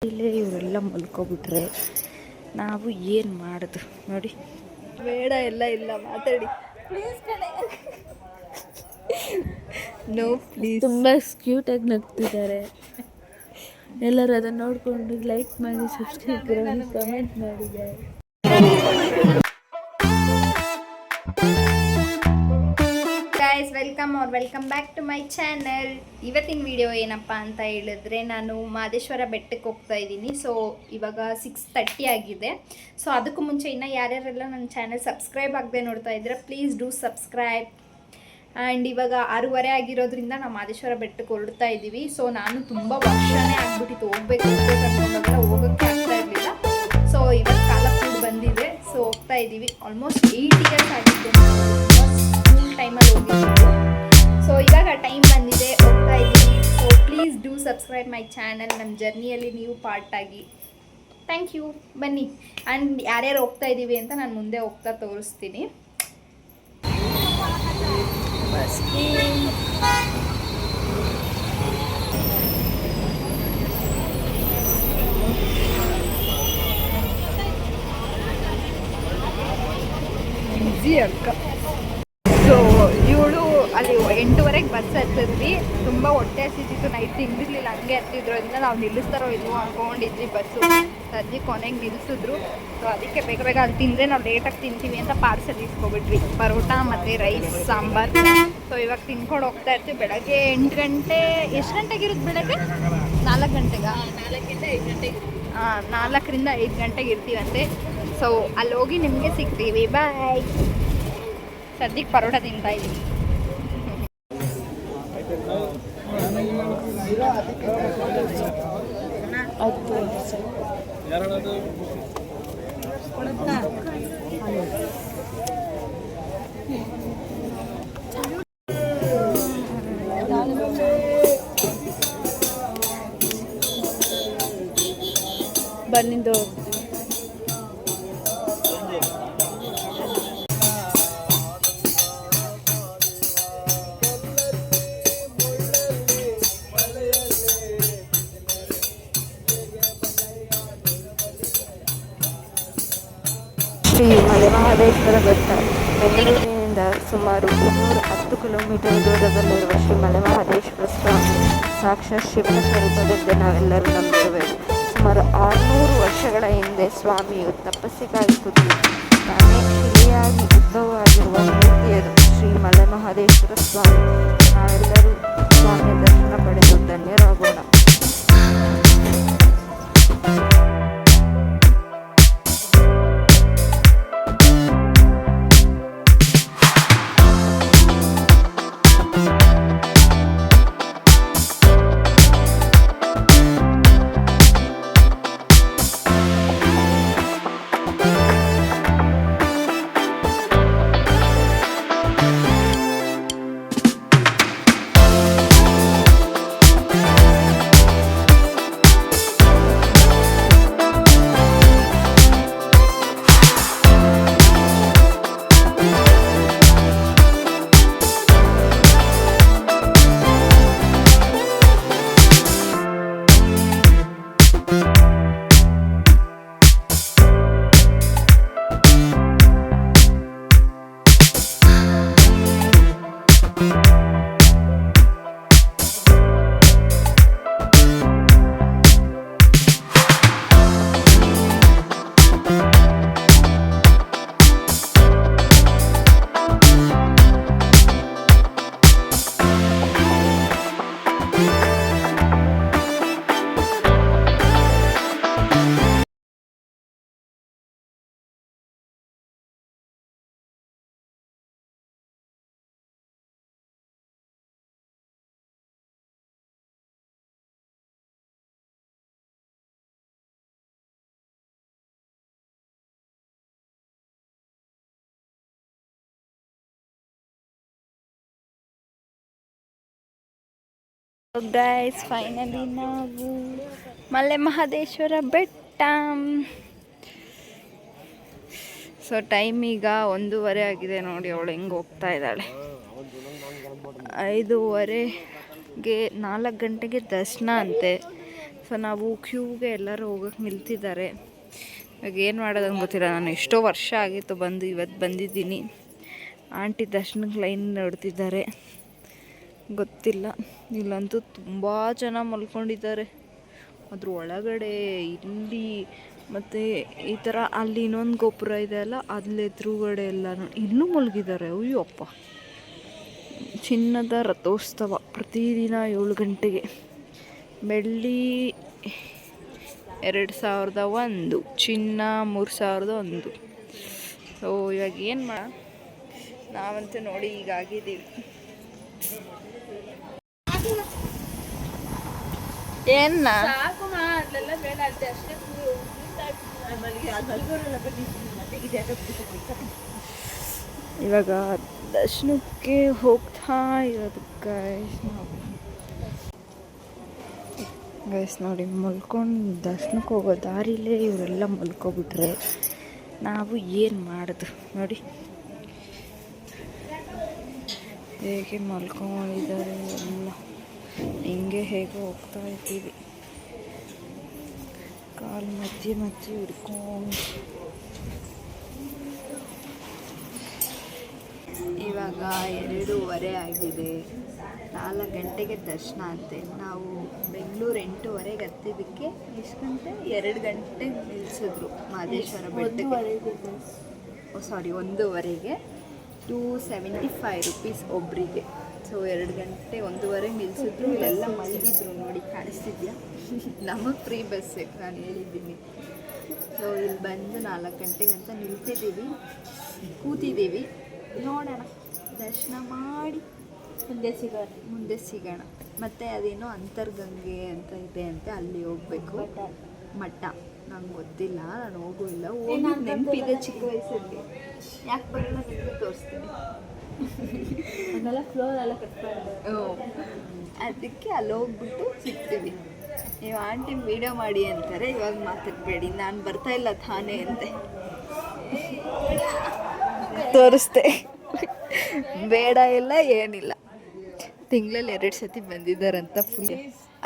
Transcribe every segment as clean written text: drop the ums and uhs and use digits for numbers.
ಇಲ್ಲೇ ಇವರೆಲ್ಲ ಮಲ್ಕೊಬಿಟ್ರೆ ನಾವು ಏನು ಮಾಡೋದು ನೋಡಿ. ಬೇಡ ಎಲ್ಲ ಇಲ್ಲ ಮಾತಾಡಿ ಪ್ಲೀಸ್ ಕಣೆ. No please. ತುಂಬ ಕ್ಯೂಟಾಗಿ ನಗ್ತಿದ್ದಾರೆ ಎಲ್ಲರೂ. ಅದನ್ನು ನೋಡಿಕೊಂಡು ಲೈಕ್ ಮಾಡಿ, ಸಬ್ಸ್ಕ್ರೈಬ್ ಮಾಡಿ, ಕಮೆಂಟ್ ಮಾಡಿದ್ದಾರೆ. Guys welcome back to my channel. ಇವತ್ತಿನ ವಿಡಿಯೋ ಏನಪ್ಪ ಅಂತ ಹೇಳಿದ್ರೆ, ನಾನು ಮಹದೇಶ್ವರ ಬೆಟ್ಟಕ್ಕೆ ಹೋಗ್ತಾ ಇದ್ದೀನಿ. ಸೊ ಇವಾಗ 6:30 ಆಗಿದೆ. ಸೊ ಅದಕ್ಕೂ ಮುಂಚೆ ಇನ್ನು ಯಾರ್ಯಾರೆಲ್ಲ ನನ್ನ ಚಾನಲ್ ಸಬ್ಸ್ಕ್ರೈಬ್ ಆಗದೆ ನೋಡ್ತಾ ಇದ್ದೀರಾ, ಪ್ಲೀಸ್ ಡೂ ಸಬ್ಸ್ಕ್ರೈಬ್. ಆ್ಯಂಡ್ ಇವಾಗ 6:30 ಆಗಿರೋದ್ರಿಂದ ನಾವು ಮಹದೇಶ್ವರ ಬೆಟ್ಟಕ್ಕೆ ಹೊರಡ್ತಾ ಇದ್ದೀವಿ. ಸೊ ನಾನು ತುಂಬ ವರ್ಷನೇ ಆಗ್ಬಿಟ್ಟಿತ್ತು ಹೋಗ್ಬೇಕು ಅಂದ್ಕೊಂಡಾಗೆಲ್ಲ ಹೋಗೋಕ್ಕೆ ಆಗ್ತಾ ಇರಲಿಲ್ಲ. ಸೊ ಇವತ್ತು ಕಾಲ ಕೂಡ ಬಂದಿದೆ. ಸೊ ಹೋಗ್ತಾ ಇದ್ದೀವಿ. ಆಲ್ಮೋಸ್ಟ್ 8 ಇಯರ್ಸ್ ಆಗಿತ್ತು ಸ್ಕೂಲ್ ಟೈಮಲ್ಲಿ ಹೋಗಿದ್ದು. ಸೊ ಇವಾಗ ಟೈಮ್ ಬಂದಿದೆ, ಹೋಗ್ತಾ ಇದ್ದೀವಿ. So please do subscribe my channel. ನಮ್ಮ ಜರ್ನಿಯಲ್ಲಿ ನೀವು ಪಾರ್ಟ್ ಆಗಿ. Thank you. ಬನ್ನಿ. ಆ್ಯಂಡ್ ಯಾರ್ಯಾರು ಹೋಗ್ತಾ ಇದ್ದೀವಿ ಅಂತ ನಾನು ಮುಂದೆ ಹೋಗ್ತಾ ತೋರಿಸ್ತೀನಿ. ಈಸಿ ಅಕ್ಕ. ಸೊ ಇವಳು ಅಲ್ಲಿ 8:30ಗೆ ಬಸ್ ಹತ್ತಿದ್ವಿ. ತುಂಬ ಹೊಟ್ಟೆ ಹಸಿತಿತ್ತು, ನೈಟ್ ತಿಂದಿರ್ಲಿಲ್ಲ, ಹಂಗೆ ಹತ್ತಿದ್ರಿಂದ ನಾವು ನಿಲ್ಲಿಸ್ತಾರೋ ಇಲ್ವೋ ಅಂದ್ಕೊಂಡಿದ್ವಿ ಬಸ್ಸು. ಅಜ್ಜಿ ಕೊನೆಗೆ ನಿಲ್ಲಿಸಿದ್ರು. ಸೊ ಅದಕ್ಕೆ ಬೇಗ ಬೇಗ ಅಲ್ಲಿ ತಿಂದರೆ ನಾವು ಲೇಟಾಗಿ ತಿಂತೀವಿ ಅಂತ ಪಾರ್ಸಲ್ ಇಸ್ಕೊಬಿಟ್ವಿ. ಪರೋಟ ಮತ್ತು ರೈಸ್ ಸಾಂಬಾರು. ಸೊ ಇವಾಗ ತಿನ್ಕೊಂಡು ಹೋಗ್ತಾ ಇರ್ತೀವಿ. ಬೆಳಗ್ಗೆ 8 ಗಂಟೆ. ಎಷ್ಟು ಗಂಟೆಗೆ ಇರುತ್ತೆ ಬೆಳಗ್ಗೆ? 4 ಗಂಟೆಗೆ. 4ರಿಂದ 5 ಗಂಟೆಗೆ. 4ರಿಂದ 5 ಗಂಟೆಗೆ ಇರ್ತೀವಂತೆ. ಸೊ ಅಲ್ಲಿ ಹೋಗಿ ನಿಮಗೆ ಸಿಗ್ತೀವಿ. ಬಾಯ್. ಸದ್ಯಕ್ಕೆ ಪರೋಟ ತಿಂತಾ ಇದ್ದೀವಿ. ಬಂದಿದ್ದು ಶ್ರೀ ಮಲೆಮಹದೇಶ್ವರ ಬೆಟ್ಟ. ಬೆಂಗಳೂರಿನಿಂದ ಸುಮಾರು 210 ಕಿಲೋಮೀಟರ್ ದೂರದಲ್ಲಿರುವ ಶ್ರೀ ಮಲೆಮಹದೇಶ್ವರ ಸ್ವಾಮಿ ಸಾಕ್ಷಾತ್ ಶಿವನ ಸ್ವರೂಪದಂತೆ ನಾವೆಲ್ಲರೂ ನಂಬಿರುವೆವು. ಸುಮಾರು 600 ವರ್ಷಗಳ ಹಿಂದೆ ಸ್ವಾಮಿಯು ತಪಸ್ಸಿಗಾಗಿ ಕುಳಿತು ತಾನೇ ಶಿಲೆಯಾಗಿ ಉದ್ಭವವಾಗಿರುವ ಮೂರ್ತಿಯದು ಶ್ರೀ ಮಲೆಮಹದೇಶ್ವರ ಸ್ವಾಮಿ. ನಾವೆಲ್ಲರೂ ಸ್ವಾಮಿಯ ದರ್ಶನ ಪಡೆದು ಧನ್ಯರಾಗೋಣ. ಗೈಸ್ ಫೈನಲಿ ನಾವು ಮಲೆಮಹದೇಶ್ವರ ಬೆಟ್ಟ. ಸೊ ಟೈಮ್ ಈಗ 1:30 ಆಗಿದೆ. ನೋಡಿ ಅವಳು ಹೆಂಗೆ ಹೋಗ್ತಾ ಇದ್ದಾಳೆ. 5:15ಗೆ 4 ಗಂಟೆಗೆ ದರ್ಶನ ಅಂತೆ. ಸೊ ನಾವು ಕ್ಯೂಗೆ ಎಲ್ಲರೂ ಹೋಗೋಕ್ಕೆ ನಿಲ್ತಿದ್ದಾರೆ. ಇವಾಗ ಏನು ಮಾಡೋದಂಗೆ ಗೊತ್ತಿಲ್ಲ. ನಾನು ಎಷ್ಟೋ ವರ್ಷ ಆಗಿತ್ತು ಬಂದು, ಇವತ್ತು ಬಂದಿದ್ದೀನಿ. ಆಂಟಿ ದರ್ಶನಕ್ಕೆ ಲೈನ್ ನೋಡ್ತಿದ್ದಾರೆ, ಗೊತ್ತಿಲ್ಲ. ಇಲ್ಲಂತೂ ತುಂಬ ಜನ ಮಲ್ಕೊಂಡಿದ್ದಾರೆ. ಅದ್ರ ಒಳಗಡೆ ಇಲ್ಲಿ ಮತ್ತು ಈ ಥರ ಅಲ್ಲಿ ಇನ್ನೊಂದು ಗೋಪುರ ಇದೆ ಅಲ್ಲ, ಅಲ್ಲಿ ಎದುರುಗಡೆ ಎಲ್ಲನೂ ಇನ್ನೂ ಮಲಗಿದ್ದಾರೆ. ಅಯ್ಯಪ್ಪ, ಚಿನ್ನದ ರಥೋತ್ಸವ ಪ್ರತಿದಿನ 7 ಗಂಟೆಗೆ. ಬೆಳ್ಳಿ 2001, ಚಿನ್ನ 3001. ಸೊ ಇವಾಗ ಏನು ನಾವಂತೂ ನೋಡಿ ಈಗಾಗಿದ್ದೀವಿ. ಏನ ಇವಾಗ ದರ್ಶನಕ್ಕೆ ಹೋಗ್ತಾ ಇರೋದು ಗೈಸ್. ನೋಡಿ, ಮಲ್ಕೊಂಡು ದರ್ಶನಕ್ಕೆ ಹೋಗೋ ದಾರಿಲೇ ಇವರೆಲ್ಲ ಮಲ್ಕೊಬಿಟ್ರೆ ನಾವು ಏನು ಮಾಡೋದು ನೋಡಿ. ಹೇಗೆ ಮಲ್ಕೊಂಡಿದ್ದಾರೆ ಎಲ್ಲ. ಹಿಂಗೆ ಹೇಗೆ ಹೋಗ್ತಾ ಇದ್ದೀವಿ, ಕಾಲು ಮಧ್ಯೆ ಹಿಡ್ಕೊಂಡು. ಇವಾಗ 2:15 ಆಗಿದೆ. 4 ಗಂಟೆಗೆ ದರ್ಶನ ಅಂತೆ. ನಾವು ಬೆಂಗಳೂರು 8:15 ಹತ್ತಿದ್ದಕ್ಕೆ ಎಷ್ಟು ಗಂಟೆ? 2 ಗಂಟೆಗೆ ನಿಲ್ಲಿಸಿದ್ರು ಮಹದೇಶ್ವರ ಬೆಟ್ಟಕ್ಕೆ. ಸಾರಿ, 1:15ಗೆ 275 ರೂಪೀಸ್ ಒಬ್ಬರಿಗೆ. ಸೊ 2 ಗಂಟೆ 1:15 ನಿಲ್ಲಿಸಿದ್ರು. ಇಲ್ಲೆಲ್ಲ ಮಲಗಿದ್ರು ನೋಡಿ, ಕಾಣಿಸ್ತಿದ್ಯಾ? ನಮಗೆ ಫ್ರೀ ಬಸ್ಸೇ, ನಾನು ಹೇಳಿದ್ದೀನಿ. ಸೊ ಇಲ್ಲಿ ಬಂದು 4 ಗಂಟೆಗಂತ ನಿಲ್ತಿದ್ದೀವಿ, ಕೂತಿದ್ದೀವಿ. ನೋಡೋಣ, ದರ್ಶನ ಮಾಡಿ ಮುಂದೆ ಸಿಗೋಣ. ಮತ್ತು ಅದೇನೋ ಅಂತರ್ಗಂಗೆ ಅಂತ ಇದೆ ಅಂತೆ, ಅಲ್ಲಿ ಹೋಗಬೇಕು. ಮಠ ನಂಗೆ ಗೊತ್ತಿಲ್ಲ, ನಾನು ಹೋಗಿಲ್ಲ. ಹೋಗಿ ನೆನಪಿದೆ ಚಿಕ್ಕ ವಯಸ್ಸಲ್ಲಿ. ಯಾಕೆ ಬರೋಲ್ಲ ನಿಮಗೆ ತೋರಿಸ್ತೀನಿ. ಅದಕ್ಕೆ ಅಲ್ಲಿ ಹೋಗ್ಬಿಟ್ಟು ಸಿಗ್ತೀವಿ. ನೀವು ಆಂಟಿ ವೀಡಿಯೋ ಮಾಡಿ ಅಂತಾರೆ, ಇವಾಗ ಮಾತಾಡಬೇಡಿ, ನಾನು ಬರ್ತಾ ಇಲ್ಲ ತಾನೇ ಅಂತೆ. ತೋರಿಸ್ದೆ, ಬೇಡ ಇಲ್ಲ ಏನಿಲ್ಲ. ತಿಂಗಳಲ್ಲಿ 2 ಸತಿ ಬಂದಿದ್ದಾರಂತ ಫುಲ್.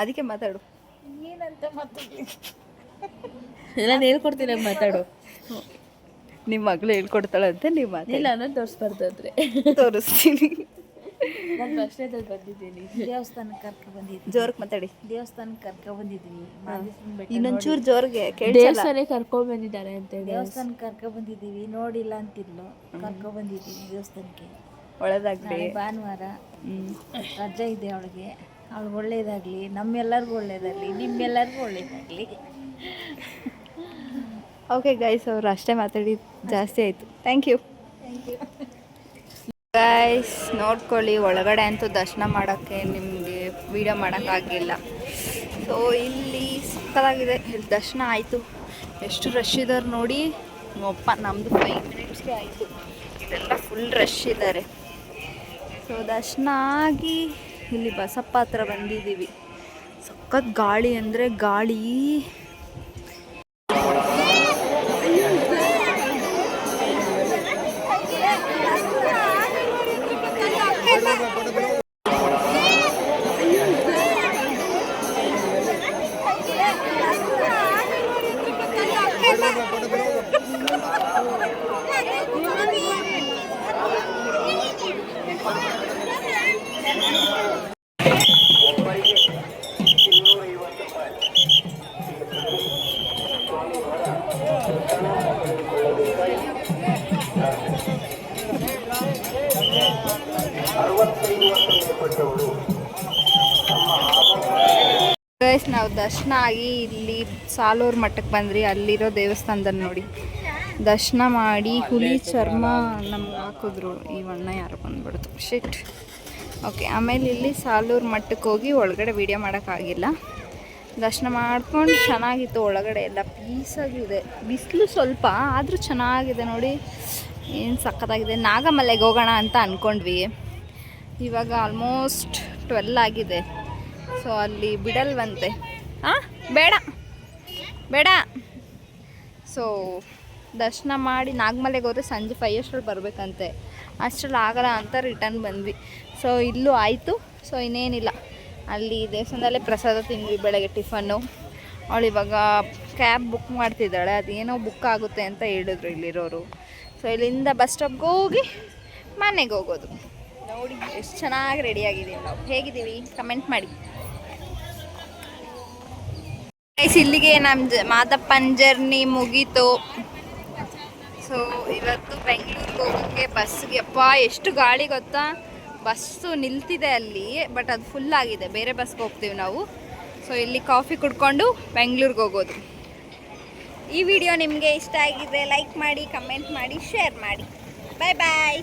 ಅದಕ್ಕೆ ಮಾತಾಡು. ಏನಂತ ಮಾತಾಡಿ ಎಲ್ಲ ಹೇಳ್ಕೊಡ್ತೀನಿ, ಮಾತಾಡು. ನಿಮ್ಮ ಮಗಳು ಹೇಳ್ಕೊಡ್ತಾಳಂತೆ, ನೀವು ಮಾತಾಡಿಲ್ಲ ಅನ್ನೋದು ತೋರಿಸ್ಬಾರ್ದಾದ್ರೆ ತೋರಿಸ್ತೀನಿ. ನಾನು ವರ್ಷದಲ್ಲಿ ಬಂದಿದ್ದೀನಿ, ದೇವಸ್ಥಾನಕ್ಕೆ ಕರ್ಕೊಬಂದಿದ್ದೀನಿ. ಜೋರ್ಗೆ ಮಾತಾಡಿ. ದೇವಸ್ಥಾನಕ್ಕೆ ಕರ್ಕೊಬಂದಿದ್ದೀನಿ. ಇನ್ನೊಂಚೂರು ಜೋರ್ಗೆ ಕೇಳಿ. ದೇವಸ್ಥಾನಕ್ಕೆ ಕರ್ಕೊಬಂದಿದ್ದಾರೆ ಅಂತ. ದೇವಸ್ಥಾನಕ್ಕೆ ಕರ್ಕೊಬಂದಿದ್ದೀವಿ, ನೋಡಿಲ್ಲ ಅಂತಿದ್ಲು. ಕರ್ಕೊಬಂದಿದ್ದೀವಿ ದೇವಸ್ಥಾನಕ್ಕೆ. ಒಳ್ಳೆದಾಗಲಿ. ಭಾನುವಾರ ರಜೆ ಇದೆ ಅವಳಿಗೆ. ಅವಳಿಗೆ ಒಳ್ಳೇದಾಗಲಿ, ನಮ್ಮೆಲ್ಲರಿಗೂ ಒಳ್ಳೇದಾಗಲಿ, ನಿಮ್ಮೆಲ್ಲರಿಗೂ ಒಳ್ಳೇದಾಗಲಿ. ಓಕೆ ಗೈಸ್, ಅವರು ಅಷ್ಟೇ ಮಾತಾಡಿ ಜಾಸ್ತಿ ಆಯಿತು. Thank you guys. ನೋಡ್ಕೊಳ್ಳಿ, ಒಳಗಡೆ ಅಂತೂ ದರ್ಶನ ಮಾಡೋಕ್ಕೆ ನಿಮಗೆ ವೀಡಿಯೋ ಮಾಡೋಕ್ಕಾಗಿಲ್ಲ. ಸೊ ಇಲ್ಲಿ ಸಕ್ಕತ್ತಾಗಿದೆ. ಇಲ್ಲಿ ದರ್ಶನ ಆಯಿತು. ಎಷ್ಟು ರಶ್ ಇದ್ದಾರೆ ನೋಡಿ. ಅಪ್ಪ, ನಮ್ಮದು 5 ಮಿನಿಟ್ಸ್ಗೆ ಆಯಿತು. ಇದೆಲ್ಲ ಫುಲ್ ರಶ್ ಇದ್ದಾರೆ. ಸೊ ದರ್ಶನ ಆಗಿ ಇಲ್ಲಿ ಬಸಪ್ಪ ಹತ್ರ ಬಂದಿದ್ದೀವಿ. ಸಖತ್ ಗಾಳಿ ಅಂದರೆ ಗಾಳಿ. ಗೈಸ್, ನಾವು ದರ್ಶನ ಆಗಿ ಇಲ್ಲಿ ಸಾಲೂರು ಮಠಕ್ಕೆ ಬಂದ್ರಿ. ಅಲ್ಲಿರೋ ದೇವಸ್ಥಾನದಲ್ಲಿ ನೋಡಿ ದರ್ಶನ ಮಾಡಿ ಹುಲಿ ಚರ್ಮ ನಮ್ಗೆ ಹಾಕಿದ್ರು. ಈ ಬಣ್ಣ ಯಾರು ಬಂದ್ಬಿಡ್ತು, ಶಿಟ್. ಓಕೆ, ಆಮೇಲೆ ಇಲ್ಲಿ ಸಾಲೂರು ಮಠಕ್ಕೆ ಹೋಗಿ ಒಳಗಡೆ ವೀಡಿಯೋ ಮಾಡೋಕ್ಕಾಗಿಲ್ಲ. ದರ್ಶನ ಮಾಡ್ಕೊಂಡು ಚೆನ್ನಾಗಿತ್ತು. ಒಳಗಡೆ ಎಲ್ಲ ಪೀಸಾಗಿದೆ. ಬಿಸಿಲು ಸ್ವಲ್ಪ ಆದರೂ ಚೆನ್ನಾಗಿದೆ ನೋಡಿ, ಏನು ಸಖತ್ತಾಗಿದೆ. ನಾಗಮಲೆಗೆ ಹೋಗೋಣ ಅಂತ ಅಂದ್ಕೊಂಡ್ವಿ. ಇವಾಗ ಆಲ್ಮೋಸ್ಟ್ 12 ಆಗಿದೆ. ಸೊ ಅಲ್ಲಿ ಬಿಡಲ್ವಂತೆ. ಬೇಡ ಬೇಡ. ಸೊ ದರ್ಶನ ಮಾಡಿ ನಾಗಮಲೆಗೆ ಹೋದರೆ ಸಂಜೆ 5 ಅಷ್ಟರಲ್ಲಿ ಬರಬೇಕಂತೆ. ಅಷ್ಟರಲ್ಲಿ ಆಗಲ್ಲ ಅಂತ ರಿಟರ್ನ್ ಬಂದ್ವಿ. ಸೊ ಇಲ್ಲೂ ಆಯಿತು. ಸೊ ಇನ್ನೇನಿಲ್ಲ, ಅಲ್ಲಿ ದೇವಸ್ಥಾನದಲ್ಲೇ ಪ್ರಸಾದ ತಿಂದ್ವಿ ಬೆಳಗ್ಗೆ ಟಿಫನ್ನು. ಅವಳು ಇವಾಗ ಕ್ಯಾಬ್ ಬುಕ್ ಮಾಡ್ತಿದ್ದಾಳೆ, ಅದೇನೋ ಬುಕ್ ಆಗುತ್ತೆ ಅಂತ ಹೇಳಿದ್ರು ಇಲ್ಲಿರೋರು. ಸೊ ಇಲ್ಲಿಂದ ಬಸ್ ಸ್ಟಾಪ್ಗೆ ಹೋಗಿ ಮನೆಗೆ ಹೋಗೋದು. ನೋಡಿ ಎಷ್ಟು ಚೆನ್ನಾಗಿ ರೆಡಿಯಾಗಿದ್ದೀವಿ ನಾವು. ಹೇಗಿದ್ದೀವಿ ಕಮೆಂಟ್ ಮಾಡಿ ಗೈಸ್. ಇಲ್ಲಿಗೆ ನಮ್ಮ ಮಾದಪ್ಪನ ಜರ್ನಿ ಮುಗೀತು. ಸೊ ಇವತ್ತು ಬೆಂಗಳೂರಿಗೆ ಹೋಗೋಕ್ಕೆ ಬಸ್ಗೆ ಅಪ್ಪ ಎಷ್ಟು ಗಾಳಿ ಗೊತ್ತಾ. ಬಸ್ಸು ನಿಲ್ತಿದೆ ಅಲ್ಲಿ, ಬಟ್ ಅದು ಫುಲ್ ಆಗಿದೆ. ಬೇರೆ ಬಸ್ಗೆ ಹೋಗ್ತೀವಿ ನಾವು. ಸೊ ಇಲ್ಲಿ ಕಾಫಿ ಕುಡ್ಕೊಂಡು ಬೆಂಗಳೂರಿಗೆ ಹೋಗೋದು. ಈ ವಿಡಿಯೋ ನಿಮಗೆ ಇಷ್ಟ ಆಗಿದ್ರೆ ಲೈಕ್ ಮಾಡಿ, ಕಮೆಂಟ್ ಮಾಡಿ, ಶೇರ್ ಮಾಡಿ. ಬಾಯ್ ಬಾಯ್.